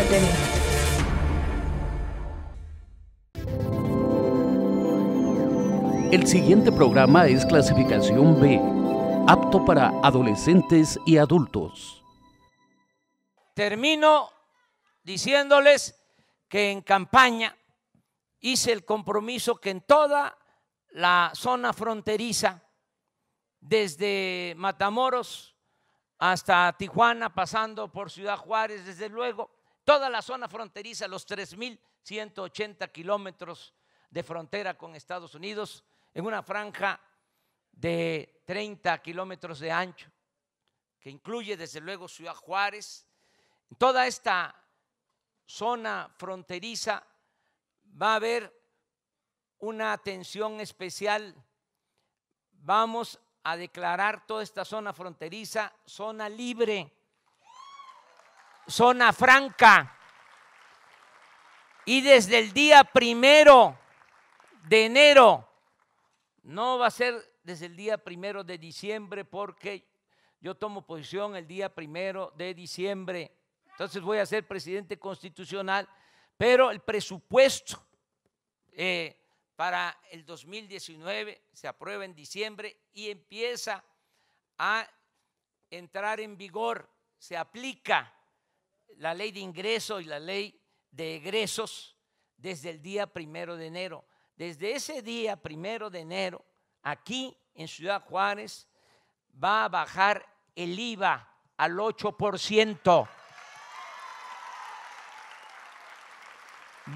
Detenida. El siguiente programa es clasificación B, apto para adolescentes y adultos. Termino diciéndoles que en campaña hice el compromiso que en toda la zona fronteriza, desde Matamoros hasta Tijuana, pasando por Ciudad Juárez, desde luego, toda la zona fronteriza, los 3,180 kilómetros de frontera con Estados Unidos, en una franja de 30 kilómetros de ancho, que incluye desde luego Ciudad Juárez. Toda esta zona fronteriza va a haber una atención especial. Vamos a declarar toda esta zona fronteriza zona libre, zona franca. Y desde el día 1 de enero, no va a ser desde el día 1 de diciembre, porque yo tomo posición el día 1 de diciembre. Entonces voy a ser presidente constitucional, pero el presupuesto para el 2019 se aprueba en diciembre y empieza a entrar en vigor, se aplica la ley de ingreso y la ley de egresos desde el día 1 de enero. Desde ese día 1 de enero, aquí en Ciudad Juárez va a bajar el IVA al 8%.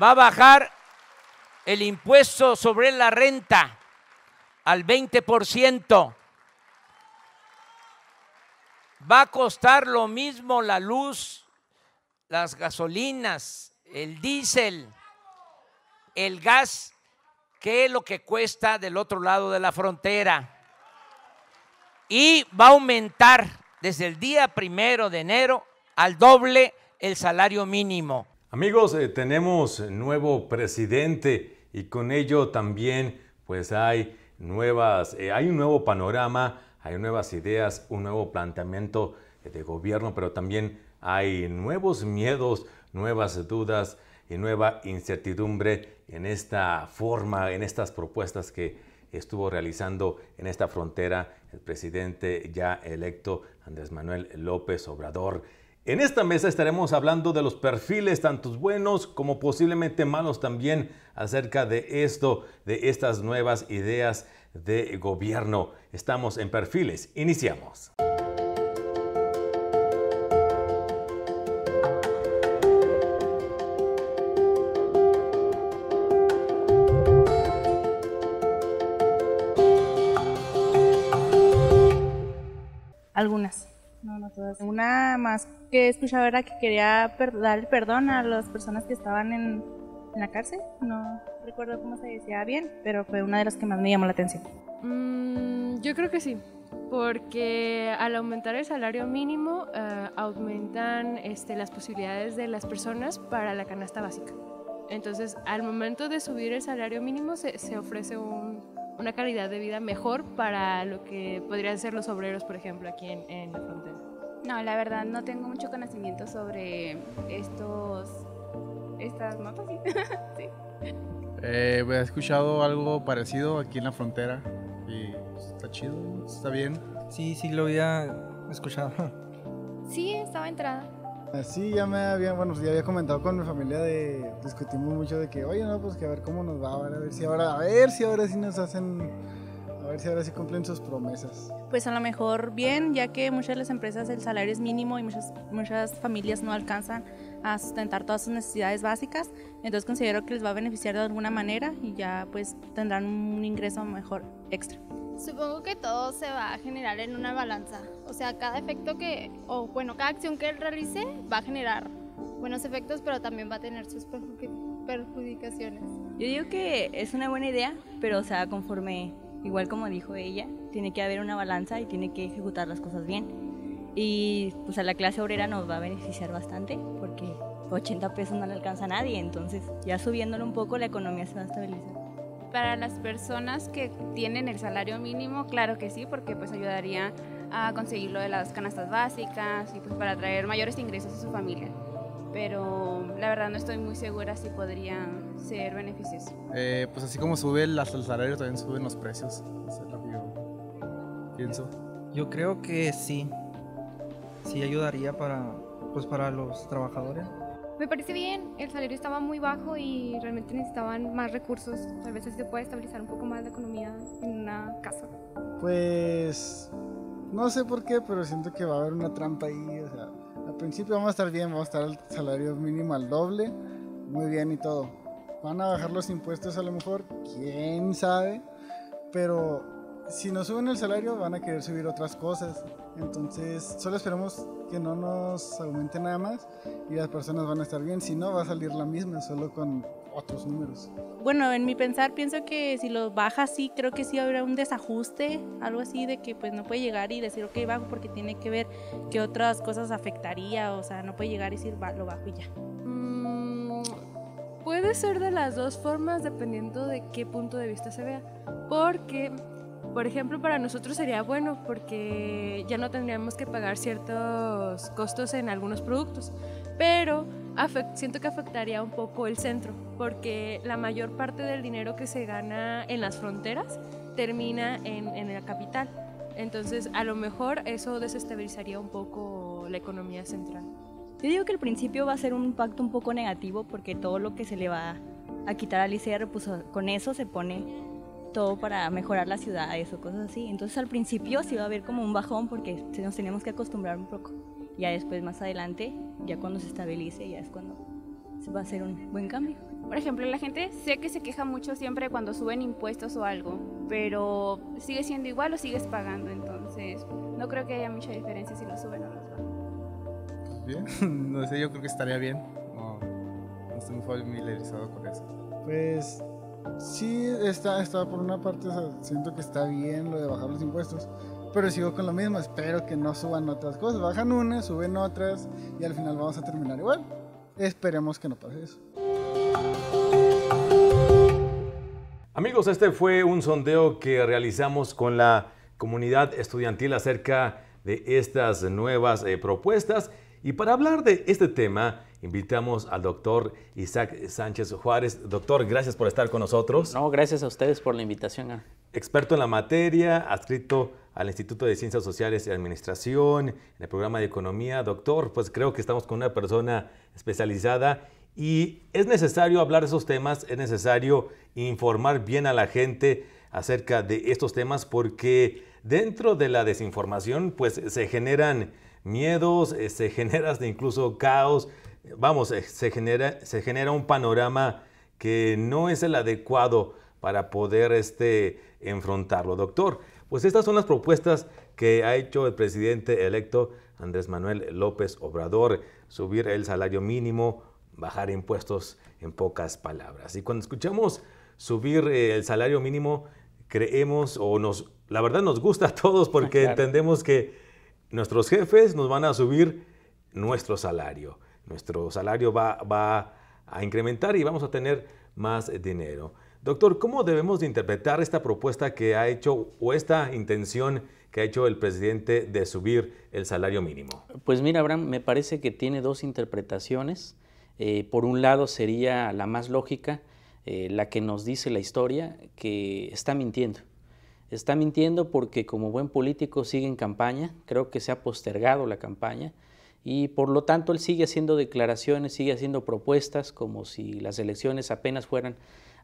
Va a bajar el impuesto sobre la renta al 20%. Va a costar lo mismo la luz, las gasolinas, el diésel, el gas, que es lo que cuesta del otro lado de la frontera. Y va a aumentar desde el día 1 de enero al doble el salario mínimo. Amigos, tenemos nuevo presidente y con ello también pues hay un nuevo panorama, hay nuevas ideas, un nuevo planteamiento de gobierno, pero también hay nuevos miedos, nuevas dudas y nueva incertidumbre en esta forma, en estas propuestas que estuvo realizando en esta frontera el presidente ya electo Andrés Manuel López Obrador. En esta mesa estaremos hablando de los perfiles, tanto buenos como posiblemente malos también, acerca de esto, de estas nuevas ideas de gobierno. Estamos en Perfiles. Iniciamos. Algunas, no todas. Una más que escuchaba era que quería dar el perdón a las personas que estaban en la cárcel. No recuerdo cómo se decía bien, pero fue una de las que más me llamó la atención. Yo creo que sí, porque al aumentar el salario mínimo aumentan las posibilidades de las personas para la canasta básica. Entonces, al momento de subir el salario mínimo se ofrece una calidad de vida mejor para lo que podrían ser los obreros, por ejemplo, aquí en la frontera. No, la verdad no tengo mucho conocimiento sobre estas notas. Sí. He escuchado algo parecido aquí en la frontera y está chido, está bien. Sí, lo había escuchado. Sí, estaba entrada. Sí, ya había comentado con mi familia, discutimos mucho de que, oye, no, pues que a ver cómo nos va, a ver si ahora sí nos hacen, a ver si ahora sí cumplen sus promesas. Pues a lo mejor bien, ya que muchas de las empresas el salario es mínimo y muchas familias no alcanzan a sustentar todas sus necesidades básicas, entonces considero que les va a beneficiar de alguna manera y ya pues tendrán un ingreso mejor extra. Supongo que todo se va a generar en una balanza, o sea, cada acción que él realice va a generar buenos efectos, pero también va a tener sus perjudicaciones. Yo digo que es una buena idea, pero o sea, conforme, igual como dijo ella, tiene que haber una balanza y tiene que ejecutar las cosas bien. Y pues a la clase obrera nos va a beneficiar bastante, porque 80 pesos no le alcanza a nadie, entonces ya subiéndolo un poco la economía se va a estabilizar. Para las personas que tienen el salario mínimo, claro que sí, porque pues ayudaría a conseguir lo de las canastas básicas y pues para traer mayores ingresos a su familia. pero la verdad no estoy muy segura si podría ser beneficioso. Pues así como sube el salario, también suben los precios. Eso es lo que yo pienso. Yo creo que sí. Sí ayudaría para los trabajadores. Me parece bien, el salario estaba muy bajo y realmente necesitaban más recursos. Tal vez así se puede estabilizar un poco más la economía en una casa. Pues no sé por qué, pero siento que va a haber una trampa ahí. O sea, al principio vamos a estar bien, vamos a estar al salario mínimo al doble, muy bien y todo. Van a bajar los impuestos a lo mejor, quién sabe, pero si no suben el salario van a querer subir otras cosas. Entonces solo esperemos que no nos aumente nada más y las personas van a estar bien. Si no, va a salir la misma, solo con otros números. Bueno, en mi pensar pienso que si lo baja sí, creo que sí habrá un desajuste, algo así de que pues no puede llegar y decir ok bajo porque tiene que ver qué otras cosas afectaría, o sea, no puede llegar y decir lo bajo y ya. Puede ser de las dos formas dependiendo de qué punto de vista se vea, porque por ejemplo para nosotros sería bueno porque ya no tendríamos que pagar ciertos costos en algunos productos, pero siento que afectaría un poco el centro, porque la mayor parte del dinero que se gana en las fronteras termina en la capital. Entonces, a lo mejor eso desestabilizaría un poco la economía central. Yo digo que al principio va a ser un impacto un poco negativo porque todo lo que se le va a quitar al ICR, pues con eso se pone todo para mejorar las ciudades o cosas así. Entonces, al principio sí va a haber como un bajón porque nos tenemos que acostumbrar un poco. Ya después, más adelante, ya cuando se estabilice, ya es cuando se va a hacer un buen cambio. Por ejemplo, la gente sé que se queja mucho siempre cuando suben impuestos o algo, pero sigue siendo igual o sigues pagando, entonces no creo que haya mucha diferencia si lo suben o los bajan. Bien, no sé, yo creo que estaría bien. No estoy muy familiarizado con eso. Pues sí, está por una parte, o sea, siento que está bien lo de bajar los impuestos, pero sigo con lo mismo, espero que no suban otras cosas, bajan unas, suben otras y al final vamos a terminar igual. Esperemos que no pase eso. Amigos, este fue un sondeo que realizamos con la comunidad estudiantil acerca de estas nuevas propuestas. Y para hablar de este tema, invitamos al doctor Isaac Sánchez Juárez. Doctor, gracias por estar con nosotros. No, gracias a ustedes por la invitación. Experto en la materia, adscrito al Instituto de Ciencias Sociales y Administración, en el programa de Economía. Doctor, pues creo que estamos con una persona especializada y es necesario hablar de esos temas, es necesario informar bien a la gente acerca de estos temas porque dentro de la desinformación pues se generan miedos, se genera hasta incluso caos, se genera un panorama que no es el adecuado para poder enfrentarlo. Doctor, pues estas son las propuestas que ha hecho el presidente electo Andrés Manuel López Obrador, subir el salario mínimo, bajar impuestos en pocas palabras. Y cuando escuchamos subir el salario mínimo, creemos la verdad nos gusta a todos porque claro, entendemos que nuestros jefes nos van a subir nuestro salario. Nuestro salario va a incrementar y vamos a tener más dinero. Doctor, ¿cómo debemos de interpretar esta propuesta que ha hecho o esta intención que ha hecho el presidente de subir el salario mínimo? Pues mira, Abraham, me parece que tiene dos interpretaciones. Por un lado sería la más lógica, la que nos dice la historia, que está mintiendo. Está mintiendo porque como buen político sigue en campaña, creo que se ha postergado la campaña y por lo tanto él sigue haciendo declaraciones, sigue haciendo propuestas como si las elecciones apenas fueran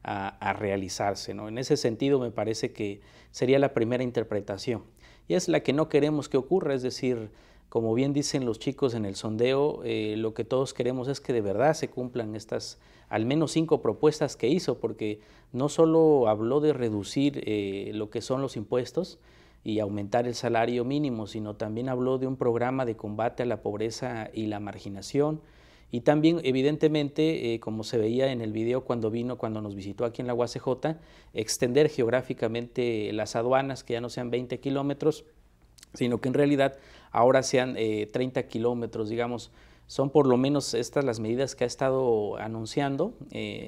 a realizarse, ¿no? En ese sentido me parece que sería la primera interpretación y es la que no queremos que ocurra, es decir, como bien dicen los chicos en el sondeo, lo que todos queremos es que de verdad se cumplan estas al menos 5 propuestas que hizo, porque no solo habló de reducir lo que son los impuestos y aumentar el salario mínimo, sino también habló de un programa de combate a la pobreza y la marginación, y también evidentemente, como se veía en el video cuando nos visitó aquí en la UACJ, extender geográficamente las aduanas, que ya no sean 20 kilómetros, sino que en realidad ahora sean 30 kilómetros, digamos. Son por lo menos estas las medidas que ha estado anunciando,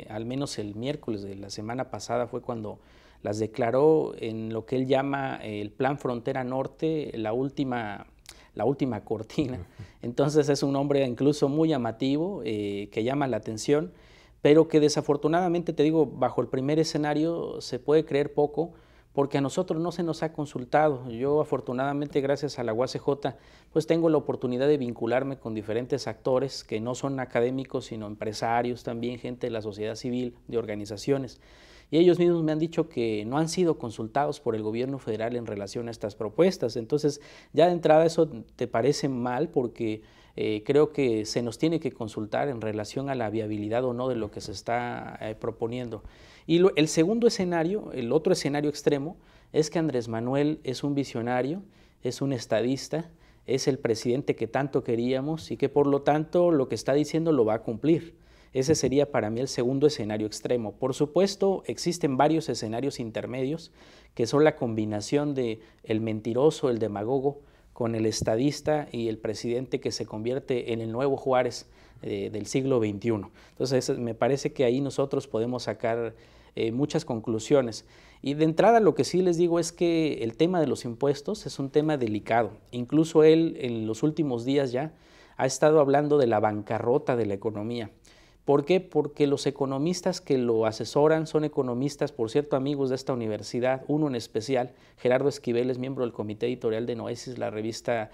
al menos el miércoles de la semana pasada fue cuando las declaró en lo que él llama el Plan Frontera Norte, la última la última cortina. Entonces es un hombre incluso muy llamativo, que llama la atención, pero que desafortunadamente, te digo, bajo el primer escenario se puede creer poco, porque a nosotros no se nos ha consultado. Yo afortunadamente, gracias a la UACJ, pues tengo la oportunidad de vincularme con diferentes actores que no son académicos, sino empresarios también, gente de la sociedad civil, de organizaciones. Y ellos mismos me han dicho que no han sido consultados por el gobierno federal en relación a estas propuestas. Entonces, ya de entrada eso te parece mal, porque creo que se nos tiene que consultar en relación a la viabilidad o no de lo que se está proponiendo. Y el segundo escenario, el otro escenario extremo, es que Andrés Manuel es un visionario, es un estadista, es el presidente que tanto queríamos y que por lo tanto lo que está diciendo lo va a cumplir. Ese sería para mí el segundo escenario extremo. Por supuesto, existen varios escenarios intermedios que son la combinación de el mentiroso, el demagogo, con el estadista y el presidente que se convierte en el nuevo Juárez del siglo XXI. Entonces, me parece que ahí nosotros podemos sacar muchas conclusiones. Y de entrada lo que sí les digo es que el tema de los impuestos es un tema delicado. Incluso él en los últimos días ya ha estado hablando de la bancarrota de la economía. ¿Por qué? Porque los economistas que lo asesoran son economistas, por cierto, amigos de esta universidad, uno en especial, Gerardo Esquivel, es miembro del comité editorial de Noesis, la revista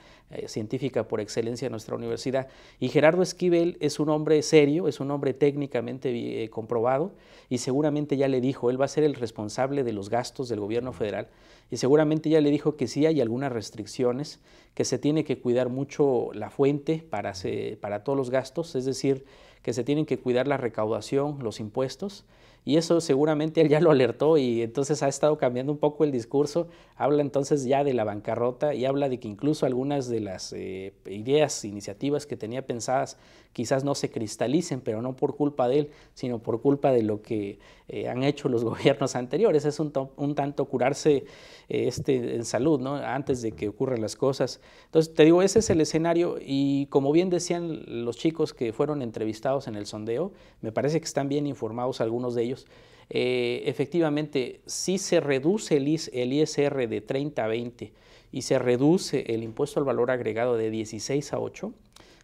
científica por excelencia de nuestra universidad, y Gerardo Esquivel es un hombre serio, es un hombre técnicamente comprobado, y seguramente ya le dijo, él va a ser el responsable de los gastos del gobierno federal, y seguramente ya le dijo que sí hay algunas restricciones, que se tiene que cuidar mucho la fuente para todos los gastos, es decir, que se tienen que cuidar la recaudación, los impuestos, y eso seguramente él ya lo alertó y entonces ha estado cambiando un poco el discurso, habla entonces ya de la bancarrota y habla de que incluso algunas de las ideas, iniciativas que tenía pensadas quizás no se cristalicen, pero no por culpa de él, sino por culpa de lo que han hecho los gobiernos anteriores. Es un tanto curarse en salud, ¿no? Antes de que ocurran las cosas. Entonces, te digo, ese es el escenario y como bien decían los chicos que fueron entrevistados en el sondeo, me parece que están bien informados algunos de ellos. Efectivamente, si se reduce el ISR de 30 a 20 y se reduce el impuesto al valor agregado de 16 a 8,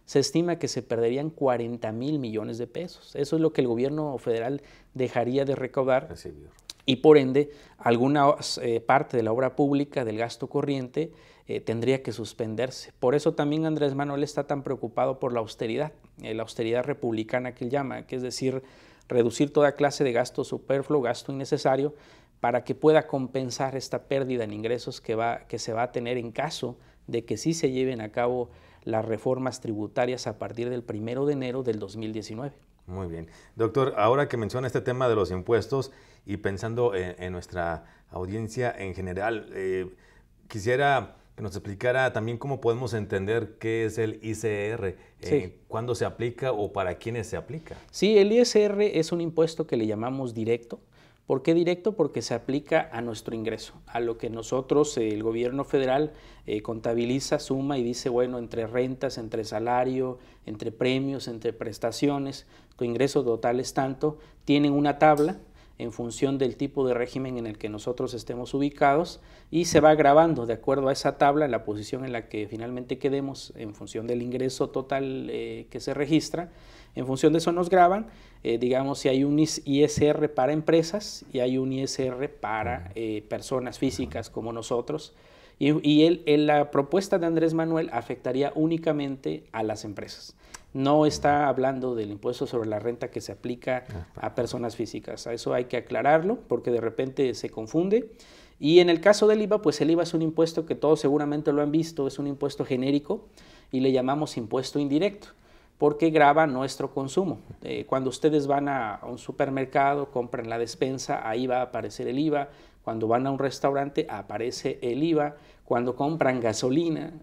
se estima que se perderían 40,000 millones de pesos. Eso es lo que el gobierno federal dejaría de recaudar y por ende alguna parte de la obra pública, del gasto corriente, tendría que suspenderse. Por eso también Andrés Manuel está tan preocupado por la austeridad republicana que él llama, que es decir, reducir toda clase de gasto superfluo, gasto innecesario, para que pueda compensar esta pérdida en ingresos que se va a tener en caso de que sí se lleven a cabo las reformas tributarias a partir del 1 de enero del 2019. Muy bien. Doctor, ahora que menciona este tema de los impuestos y pensando en nuestra audiencia en general, quisiera que nos explicara también cómo podemos entender qué es el ISR, cuándo se aplica o para quiénes se aplica. Sí, el ISR es un impuesto que le llamamos directo. ¿Por qué directo? Porque se aplica a nuestro ingreso, a lo que nosotros, el gobierno federal, contabiliza, suma y dice, bueno, entre rentas, entre salario, entre premios, entre prestaciones, tu ingreso total es tanto, tienen una tabla en función del tipo de régimen en el que nosotros estemos ubicados y se va agravando de acuerdo a esa tabla, en la posición en la que finalmente quedemos en función del ingreso total que se registra. En función de eso nos graban, digamos, si hay un ISR para empresas y hay un ISR para personas físicas como nosotros. Y la propuesta de Andrés Manuel afectaría únicamente a las empresas. No está hablando del impuesto sobre la renta que se aplica a personas físicas. A eso hay que aclararlo porque de repente se confunde. Y en el caso del IVA, pues el IVA es un impuesto que todos seguramente lo han visto, es un impuesto genérico y le llamamos impuesto indirecto, porque grava nuestro consumo. Cuando ustedes van a un supermercado, compran la despensa, ahí va a aparecer el IVA. Cuando van a un restaurante, aparece el IVA. Cuando compran gasolina,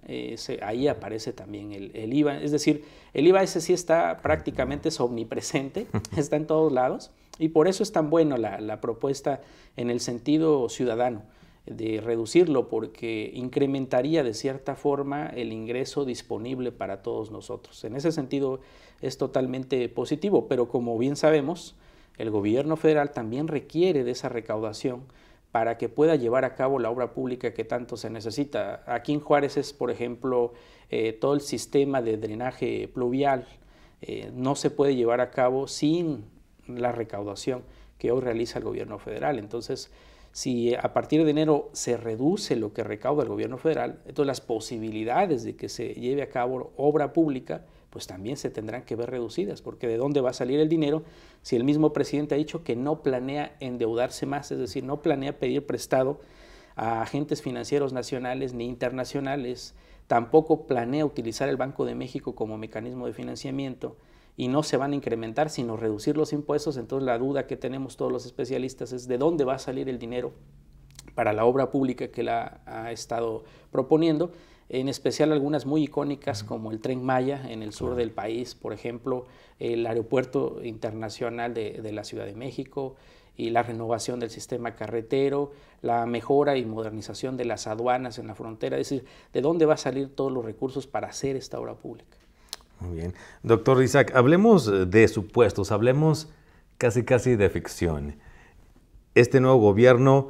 ahí aparece también el IVA. Es decir, el IVA ese sí está prácticamente omnipresente, está en todos lados. Y por eso es tan bueno la propuesta en el sentido ciudadano de reducirlo, porque incrementaría de cierta forma el ingreso disponible para todos nosotros. En ese sentido es totalmente positivo, pero como bien sabemos, el gobierno federal también requiere de esa recaudación para que pueda llevar a cabo la obra pública que tanto se necesita. Aquí en Juárez es, por ejemplo, todo el sistema de drenaje pluvial, no se puede llevar a cabo sin la recaudación que hoy realiza el gobierno federal. Entonces, si a partir de enero se reduce lo que recauda el gobierno federal, entonces las posibilidades de que se lleve a cabo obra pública pues también se tendrán que ver reducidas, porque ¿de dónde va a salir el dinero si el mismo presidente ha dicho que no planea endeudarse más? Es decir, no planea pedir prestado a agentes financieros nacionales ni internacionales, tampoco planea utilizar el Banco de México como mecanismo de financiamiento, y no se van a incrementar, sino reducir los impuestos. Entonces la duda que tenemos todos los especialistas es de dónde va a salir el dinero para la obra pública que la ha estado proponiendo, en especial algunas muy icónicas como el Tren Maya en el sur del país, por ejemplo, el Aeropuerto Internacional de la Ciudad de México, y la renovación del sistema carretero, la mejora y modernización de las aduanas en la frontera. Es decir, ¿de dónde va a salir todos los recursos para hacer esta obra pública? Muy bien. Doctor Isaac, hablemos de supuestos, hablemos casi de ficción. Este nuevo gobierno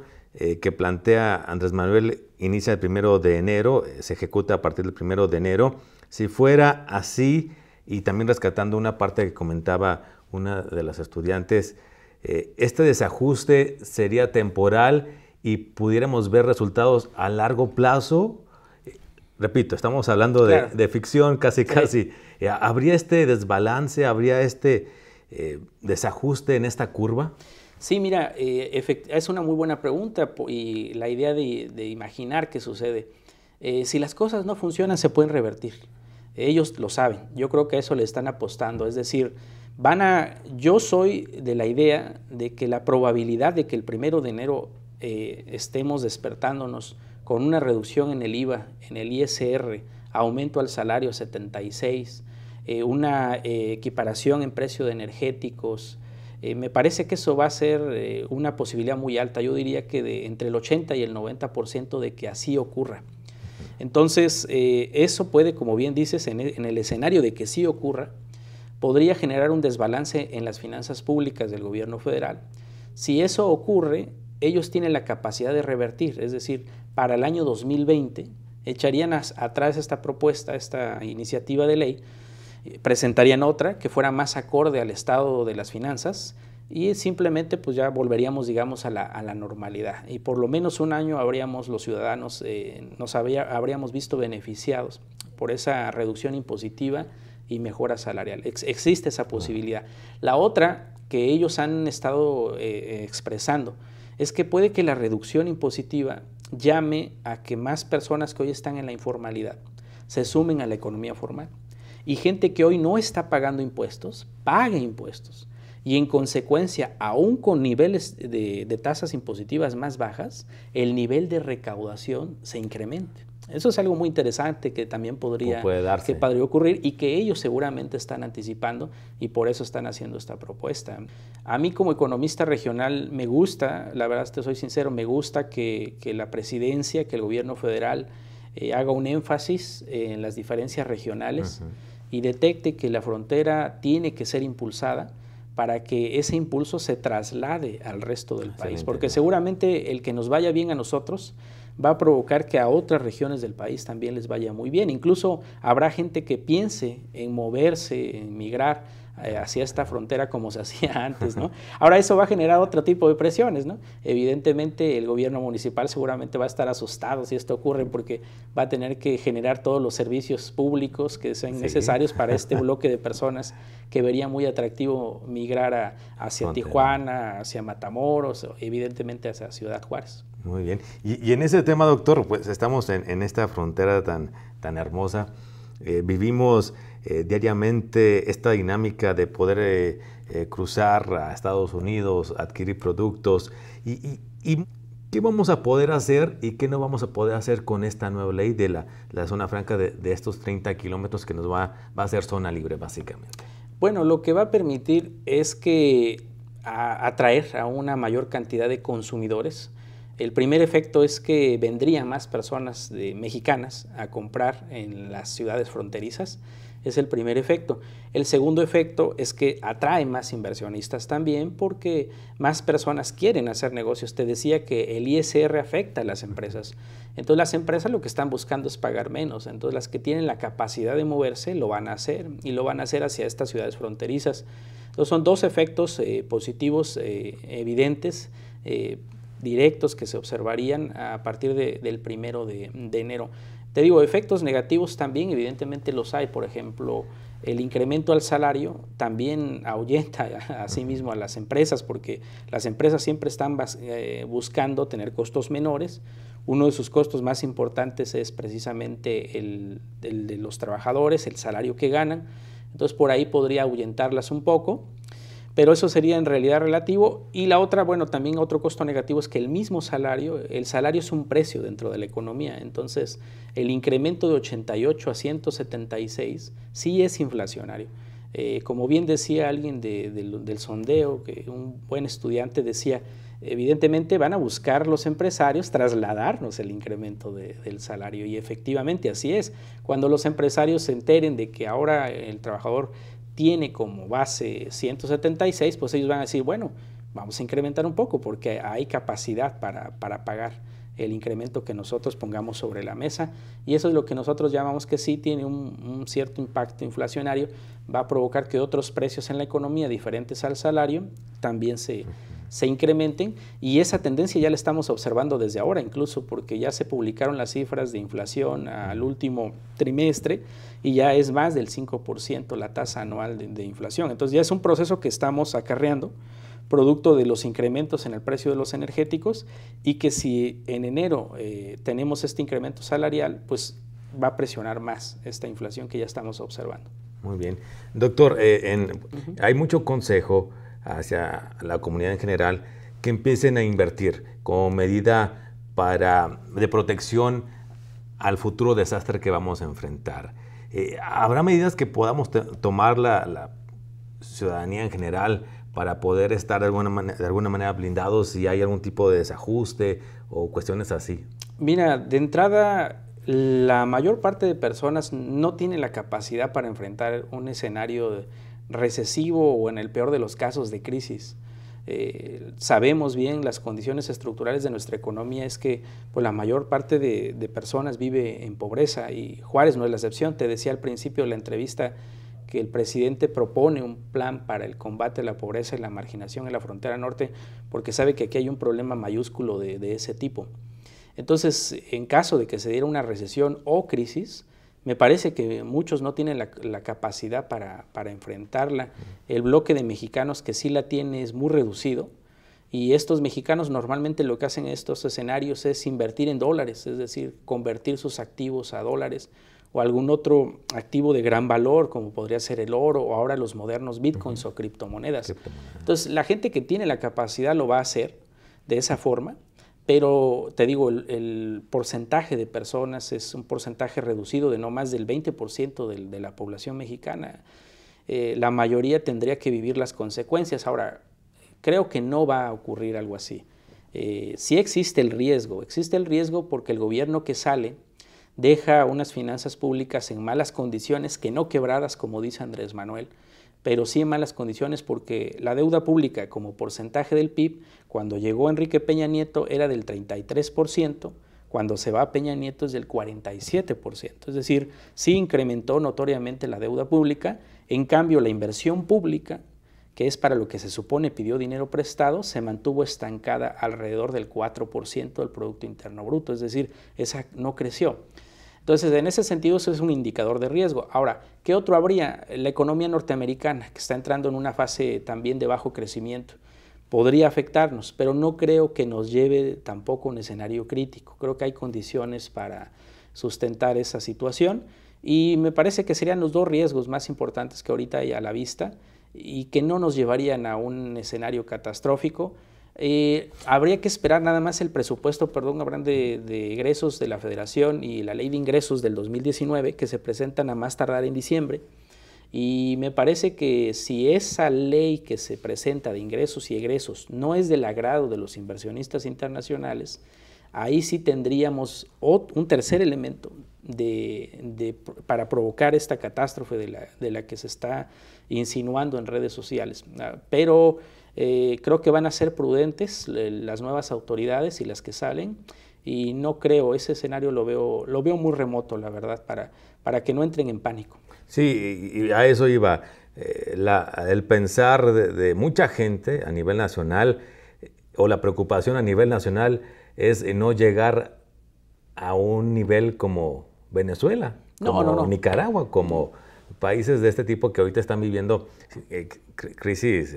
que plantea Andrés Manuel inicia el 1 de enero, se ejecuta a partir del 1 de enero. Si fuera así, y también rescatando una parte que comentaba una de las estudiantes, este desajuste sería temporal y pudiéramos ver resultados a largo plazo. Repito, estamos hablando de ficción casi. ¿Habría este desbalance, habría este desajuste en esta curva? Sí, mira, es una muy buena pregunta y la idea de imaginar qué sucede. Si las cosas no funcionan, se pueden revertir. Ellos lo saben. Yo creo que a eso le están apostando. Es decir, yo soy de la idea de que la probabilidad de que el 1 de enero estemos despertándonos con una reducción en el IVA, en el ISR, aumento al salario 76, una equiparación en precio de energéticos, me parece que eso va a ser una posibilidad muy alta. Yo diría que entre el 80 y el 90% de que así ocurra. Entonces, eso puede, como bien dices, en el escenario de que sí ocurra, podría generar un desbalance en las finanzas públicas del gobierno federal. Si eso ocurre, ellos tienen la capacidad de revertir, es decir, para el año 2020 echarían atrás esta propuesta, esta iniciativa de ley, presentarían otra que fuera más acorde al estado de las finanzas y simplemente pues ya volveríamos, digamos, a la normalidad. Y por lo menos un año los ciudadanos habríamos visto beneficiados por esa reducción impositiva y mejora salarial. Existe esa posibilidad. La otra que ellos han estado expresando es que puede que la reducción impositiva llame a que más personas que hoy están en la informalidad se sumen a la economía formal y gente que hoy no está pagando impuestos, pague impuestos y en consecuencia, aún con niveles de tasas impositivas más bajas, el nivel de recaudación se incremente. Eso es algo muy interesante que también podría ocurrir y que ellos seguramente están anticipando y por eso están haciendo esta propuesta. A mí como economista regional me gusta, la verdad te soy sincero, me gusta que la presidencia, que el gobierno federal haga un énfasis en las diferencias regionales y detecte que la frontera tiene que ser impulsada para que ese impulso se traslade al resto del país, porque seguramente el que nos vaya bien a nosotros va a provocar que a otras regiones del país también les vaya muy bien. Incluso habrá gente que piense en moverse, en migrar hacia esta frontera como se hacía antes, ¿no? Ahora eso va a generar otro tipo de presiones, ¿no? Evidentemente el gobierno municipal seguramente va a estar asustado si esto ocurre porque va a tener que generar todos los servicios públicos que sean necesarios para este bloque de personas que vería muy atractivo migrar hacia Tijuana, hacia Matamoros, evidentemente hacia Ciudad Juárez. Muy bien. Y en ese tema, doctor, pues estamos en esta frontera tan hermosa. Vivimos diariamente esta dinámica de poder cruzar a Estados Unidos, adquirir productos. ¿Y qué vamos a poder hacer y qué no vamos a poder hacer con esta nueva ley de la zona franca de estos 30 kilómetros que nos va a hacer zona libre, básicamente? Bueno, lo que va a permitir es que atraer a una mayor cantidad de consumidores. El primer efecto es que vendrían más personas mexicanas a comprar en las ciudades fronterizas. Es el primer efecto. El segundo efecto es que atrae más inversionistas también porque más personas quieren hacer negocios. Te decía que el ISR afecta a las empresas. Entonces las empresas lo que están buscando es pagar menos. Entonces las que tienen la capacidad de moverse lo van a hacer y lo van a hacer hacia estas ciudades fronterizas. Entonces son dos efectos positivos evidentes, directos que se observarían a partir del 1 de enero. Te digo, efectos negativos también evidentemente los hay. Por ejemplo, el incremento al salario también ahuyenta a sí mismo a las empresas, porque las empresas siempre están buscando tener costos menores. Uno de sus costos más importantes es precisamente el de los trabajadores, el salario que ganan. Entonces por ahí podría ahuyentarlas un poco, pero eso sería en realidad relativo. Y la otra, bueno, también otro costo negativo es que el mismo salario, el salario es un precio dentro de la economía. Entonces el incremento de 88 a 176 sí es inflacionario. Como bien decía alguien del sondeo, que un buen estudiante decía, evidentemente van a buscar los empresarios trasladarnos el incremento del salario, y efectivamente así es. Cuando los empresarios se enteren de que ahora el trabajador tiene como base 176, pues ellos van a decir, bueno, vamos a incrementar un poco porque hay capacidad para pagar el incremento que nosotros pongamos sobre la mesa, y eso es lo que nosotros llamamos que sí tiene un cierto impacto inflacionario. Va a provocar que otros precios en la economía diferentes al salario también se incrementen, y esa tendencia ya la estamos observando desde ahora, incluso porque ya se publicaron las cifras de inflación al último trimestre y ya es más del 5% la tasa anual de inflación. Entonces ya es un proceso que estamos acarreando, producto de los incrementos en el precio de los energéticos, y que si en enero tenemos este incremento salarial, pues va a presionar más esta inflación que ya estamos observando. Muy bien. Doctor, hay mucho consejo hacia la comunidad en general que empiecen a invertir como medida de protección al futuro desastre que vamos a enfrentar. ¿Habrá medidas que podamos tomar la ciudadanía en general para poder estar de alguna manera blindados si hay algún tipo de desajuste o cuestiones así? Mira, de entrada, la mayor parte de personas no tiene la capacidad para enfrentar un escenario recesivo o, en el peor de los casos, de crisis. Sabemos bien las condiciones estructurales de nuestra economía, es que pues, la mayor parte de personas vive en pobreza, y Juárez no es la excepción. Te decía al principio de la entrevista que el presidente propone un plan para el combate a la pobreza y la marginación en la frontera norte, porque sabe que aquí hay un problema mayúsculo de ese tipo. Entonces, en caso de que se diera una recesión o crisis, me parece que muchos no tienen la capacidad para enfrentarla. El bloque de mexicanos que sí la tiene es muy reducido, y estos mexicanos normalmente lo que hacen en estos escenarios es invertir en dólares, es decir, convertir sus activos a dólares o algún otro activo de gran valor, como podría ser el oro o ahora los modernos bitcoins o criptomonedas. Entonces, la gente que tiene la capacidad lo va a hacer de esa forma, pero te digo, el porcentaje de personas es un porcentaje reducido de no más del 20% de la población mexicana. La mayoría tendría que vivir las consecuencias. Ahora, creo que no va a ocurrir algo así. Sí existe el riesgo porque el gobierno que sale deja unas finanzas públicas en malas condiciones, que no quebradas como dice Andrés Manuel, pero sí en malas condiciones, porque la deuda pública como porcentaje del PIB, cuando llegó Enrique Peña Nieto era del 33%, cuando se va Peña Nieto es del 47%, es decir, sí incrementó notoriamente la deuda pública. En cambio, la inversión pública, que es para lo que se supone pidió dinero prestado, se mantuvo estancada alrededor del 4% del Producto Interno Bruto, es decir, esa no creció. Entonces, en ese sentido, eso es un indicador de riesgo. Ahora, ¿qué otro habría? La economía norteamericana, que está entrando en una fase también de bajo crecimiento, podría afectarnos, pero no creo que nos lleve tampoco a un escenario crítico. Creo que hay condiciones para sustentar esa situación, y me parece que serían los dos riesgos más importantes que ahorita hay a la vista y que no nos llevarían a un escenario catastrófico. Habría que esperar nada más el presupuesto, habrán de egresos de la Federación y la Ley de Ingresos del 2019, que se presentan a más tardar en diciembre, y me parece que si esa ley que se presenta de ingresos y egresos no es del agrado de los inversionistas internacionales, ahí sí tendríamos un tercer elemento para provocar esta catástrofe de la que se está insinuando en redes sociales. Pero creo que van a ser prudentes las nuevas autoridades y las que salen, y no creo, ese escenario lo veo muy remoto, la verdad, para que no entren en pánico. Sí, y a eso iba. El pensar de mucha gente a nivel nacional, o la preocupación a nivel nacional, es no llegar a un nivel como Venezuela, como Nicaragua, como países de este tipo que ahorita están viviendo crisis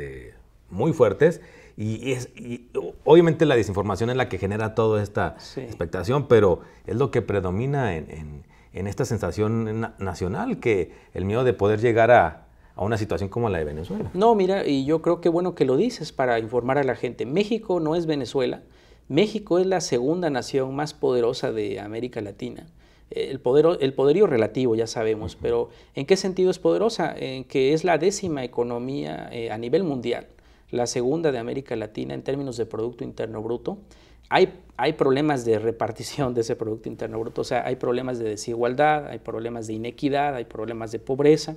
muy fuertes, y obviamente la desinformación es la que genera toda esta expectación, pero es lo que predomina en esta sensación nacional, que el miedo de poder llegar a una situación como la de Venezuela. No, mira, y yo creo que bueno que lo dices para informar a la gente. México no es Venezuela. México es la segunda nación más poderosa de América Latina. El poderío relativo, ya sabemos, pero ¿en qué sentido es poderosa? En que es la 10ª economía a nivel mundial, la segunda de América Latina en términos de Producto Interno Bruto. Hay problemas de repartición de ese Producto Interno Bruto, o sea, hay problemas de desigualdad, hay problemas de inequidad, hay problemas de pobreza,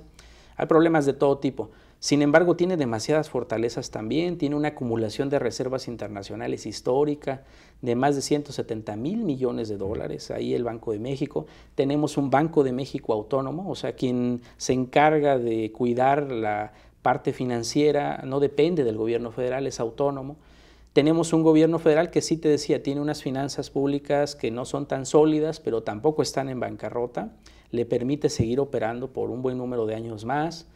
hay problemas de todo tipo. Sin embargo, tiene demasiadas fortalezas también, tiene una acumulación de reservas internacionales histórica de más de 170,000 millones de dólares, ahí el Banco de México. Tenemos un Banco de México autónomo, o sea, quien se encarga de cuidar la parte financiera, no depende del gobierno federal, es autónomo. Tenemos un gobierno federal que sí te decía, tiene unas finanzas públicas que no son tan sólidas, pero tampoco están en bancarrota, le permite seguir operando por un buen número de años más.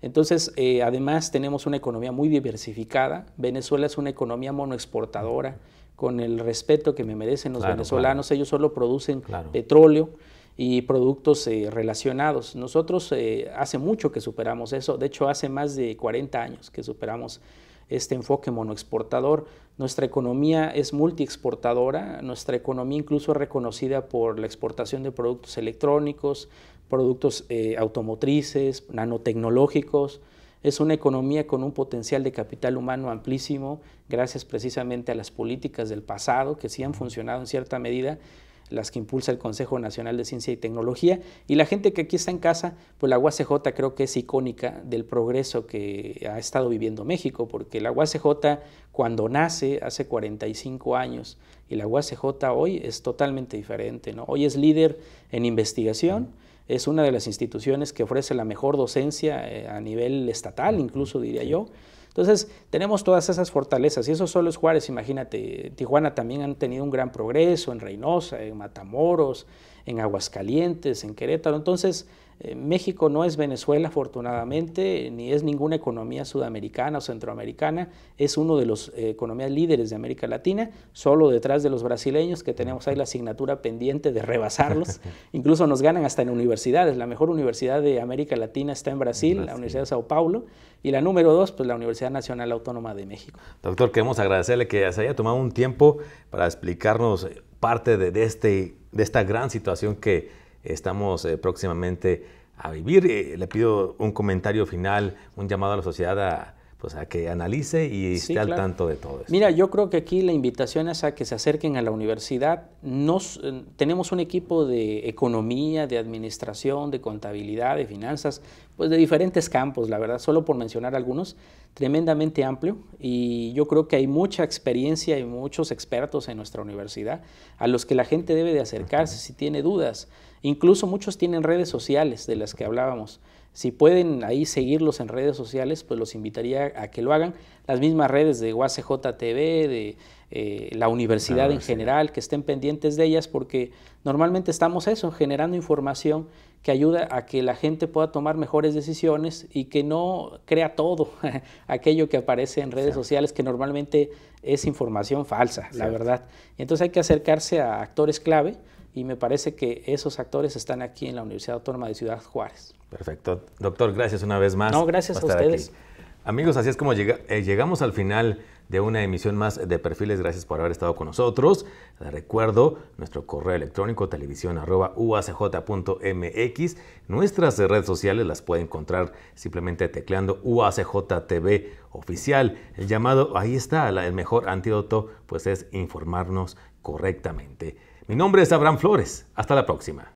Entonces, además tenemos una economía muy diversificada. Venezuela es una economía monoexportadora, con el respeto que me merecen los venezolanos. Ellos solo producen petróleo y productos relacionados. Nosotros hace mucho que superamos eso, de hecho hace más de 40 años que superamos este enfoque monoexportador. Nuestra economía es multiexportadora, nuestra economía incluso es reconocida por la exportación de productos electrónicos, productos automotrices, nanotecnológicos. Es una economía con un potencial de capital humano amplísimo, gracias precisamente a las políticas del pasado que sí han funcionado en cierta medida, las que impulsa el Consejo Nacional de Ciencia y Tecnología. Y la gente que aquí está en casa, pues la UACJ creo que es icónica del progreso que ha estado viviendo México, porque la UACJ cuando nace hace 45 años y la UACJ hoy es totalmente diferente, ¿no? Hoy es líder en investigación, es una de las instituciones que ofrece la mejor docencia a nivel estatal, incluso diría yo. Entonces, tenemos todas esas fortalezas, y eso solo es Juárez, imagínate. Tijuana también han tenido un gran progreso, en Reynosa, en Matamoros, en Aguascalientes, en Querétaro. Entonces, México no es Venezuela, afortunadamente, ni es ninguna economía sudamericana o centroamericana, es uno de los economías líderes de América Latina, solo detrás de los brasileños, que tenemos ahí la asignatura pendiente de rebasarlos. Incluso nos ganan hasta en universidades. La mejor universidad de América Latina está en Brasil, la Universidad de Sao Paulo, y la número 2, pues la Universidad Nacional Autónoma de México. Doctor, queremos agradecerle que se haya tomado un tiempo para explicarnos parte de esta gran situación que estamos próximamente a vivir. Le pido un comentario final, un llamado a la sociedad a que analice y esté al tanto de todo esto. Mira, yo creo que aquí la invitación es a que se acerquen a la universidad. Tenemos un equipo de economía, de administración, de contabilidad, de finanzas, pues de diferentes campos, la verdad, solo por mencionar algunos, tremendamente amplio, y yo creo que hay mucha experiencia y muchos expertos en nuestra universidad a los que la gente debe de acercarse si tiene dudas. Incluso muchos tienen redes sociales de las que hablábamos. Si pueden ahí seguirlos en redes sociales, pues los invitaría a que lo hagan. Las mismas redes de UACJ TV, de la universidad en general, que estén pendientes de ellas, porque normalmente estamos generando información que ayuda a que la gente pueda tomar mejores decisiones y que no crea todo aquello que aparece en redes sociales, que normalmente es información falsa, la verdad. Y entonces hay que acercarse a actores clave, y me parece que esos actores están aquí en la Universidad Autónoma de Ciudad Juárez. Perfecto. Doctor, gracias una vez más. No, gracias a ustedes. Aquí. Amigos, así es como llegamos al final de una emisión más de Perfiles. Gracias por haber estado con nosotros. Les recuerdo nuestro correo electrónico televisión@uacj.mx. Nuestras redes sociales las puede encontrar simplemente tecleando UACJ TV Oficial. El llamado, ahí está, el mejor antídoto pues es informarnos correctamente. Mi nombre es Abraham Flores. Hasta la próxima.